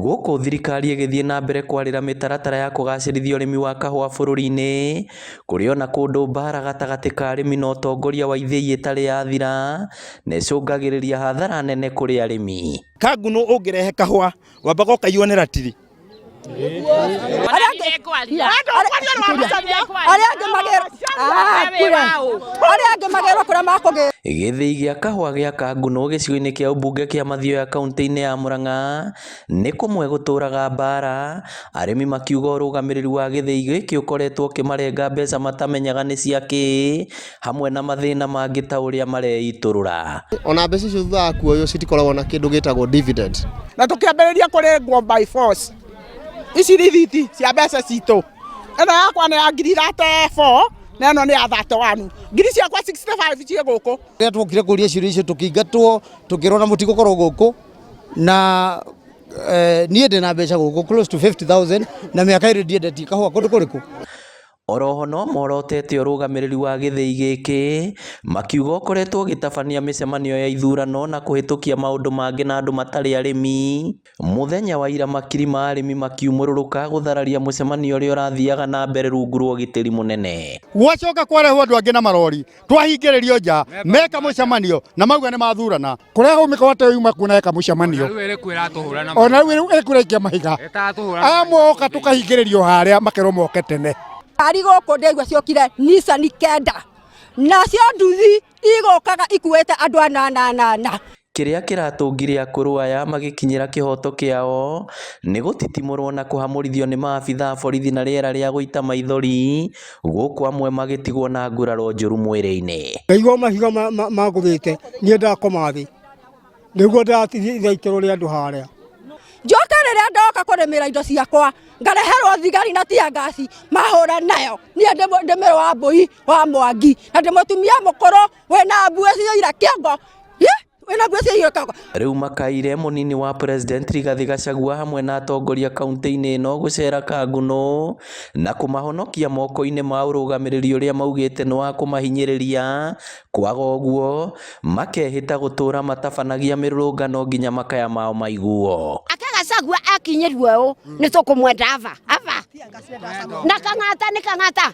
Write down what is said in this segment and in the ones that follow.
Gũkũ thirikari ĩgĩthiĩ na mbere kwarĩra mĩtaratara ya kũgacĩrithia ũrĩmi wa kahũa bũrũri-inĩ, kũrĩ ona kũndũ mbara gatagatĩ ka arĩmi na ũtongoria wa ithĩi ĩtarĩ yathira, na ĩcũngagĩrĩria hathara nene kũrĩ arĩmi. Kangũnũ ũngĩrehe kahũa wambaga ũkaiyonera tiri. Gĩthĩi gĩa kahũa gĩa Kangũnũ gĩcigo-inĩ kĩa ũmbunge kĩa Mathioya kaunti-inĩ ya Murang'a nĩ kũmwe gũtũraga mbara, arĩmi makiuga ũrũgamĩrĩri wa gĩthĩi gĩkĩ ũkoretwo ũkĩmarenga mbeca matamenyaga nĩ ciakĩ, hamwe na mathĩna mangĩ ta ũrĩa mareitũrũra. Ona mbeca icio thutha wa kuoywo citikoragwo na kĩndũ gĩtagwo dividend. Na tũkĩambĩrĩria kũrengwo by force. Ici rithiti cia mbeca citũ. Ĩno yakwa nĩ ya ngiri 34 na ĩno nĩ ya 31. Ngiri ciakwa 65 ciĩ gũkũ. Rĩrĩa twokire kũria ciũria icio tũkĩingatwo tũkĩrona mũtigũkorwo gũkũ na niĩ ndĩna mbeca gũkũ close to 50,000 na mĩaka ĩrĩ ndiendetie kahũa kũndũ kũrĩkũ. Oroho no morotete ũrũgamĩrĩri wa gĩthĩi gĩkĩ, makiuga ũkoretwo ũgĩtabania mĩcemanio ya ithurano na kũhĩtũkia maũndũ mangĩ na andũ matarĩ arĩmi. Mũthenya wa ira makiri ma arĩmi makiumũrũrũka gũthararia mũcemanio ũrĩa ũrathiaga na mbere rungu rwa ũgitĩri mũnene. Gwacoka kwarehwo andũ angĩ na marori, twahingĩrĩrio nja, meka mũcemanio na mauga nĩ mathurana. Kũrĩa humĩka wate yuma kuna eka mũcemanio. Ona rĩu ĩkũrĩkia mahiga. Amoka tũkahingĩrĩrio harĩa makerwo moke tene. Ari gũkũ ndĩigua ciokire Nissan 9 nacio nduthi igũkaga ikuĩte andũ 8. Kĩrĩa kĩratũngire akũrũ aya magĩkinyĩra kĩhoto kĩao nĩ gũtitimũrwo na kũhamũrithio nĩ maabitha borithi na rĩera rĩa gũita maithori, gũkũ amwe magĩtigwo na nguraro njũru mwĩrĩ-inĩ. Ngaigua mahiga magũthĩte niĩ ndakoma thĩ nĩguo ndathaitĩrwo nĩ andũ harĩa. Njoka rĩrĩa ndoka kũrĩmĩra indo ciakwa ngareherwo thigari na tia ngasi mahũra nayo. Niĩ ndĩmĩrĩ wa mbũi wa Mwangi na ndĩ mũtumia mũkũrũ wĩna mbuĩ cioira kĩongo. Rĩu makaire mũnini wa President Rigathĩ Gachagua hamwe na atongoria kaunti-inĩ ĩno gũcera Kangũnũ na kũmahonokia moko-inĩ ma ũrũgamĩrĩri ũrĩa maugĩte nĩ wa kũmahinyĩrĩria, kwaga ũguo makehĩta gũtũra matabanagia mĩrũrũngano nginya makaya mao maiguo. Gachagua akinyĩrwo ũũ nĩ tũkũmwenda ava na Kang'ata nĩ Kang'ata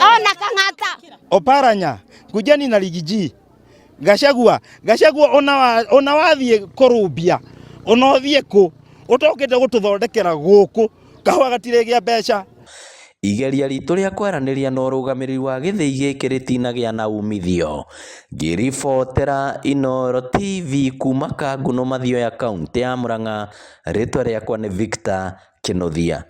ona Kang'ata Oparanya kujani na Rigiji. Gachagua ona wathiĩ kũrũmbia ona ũthiĩ kũ ũtokĩte gũtũthondekera gũkũ kahũa gatirĩ gĩa mbeca. Igeria ritũ rĩa kwaranĩria na ũrũgamĩrĩri wa gĩthĩi gĩkĩ rĩtinagĩa na umithio. Ngĩribotera Inooro TV kuma Kangũnũ Mathioya kaunti ya Murang'a, rĩtwa rĩakwa nĩ Victor Kĩnuthia.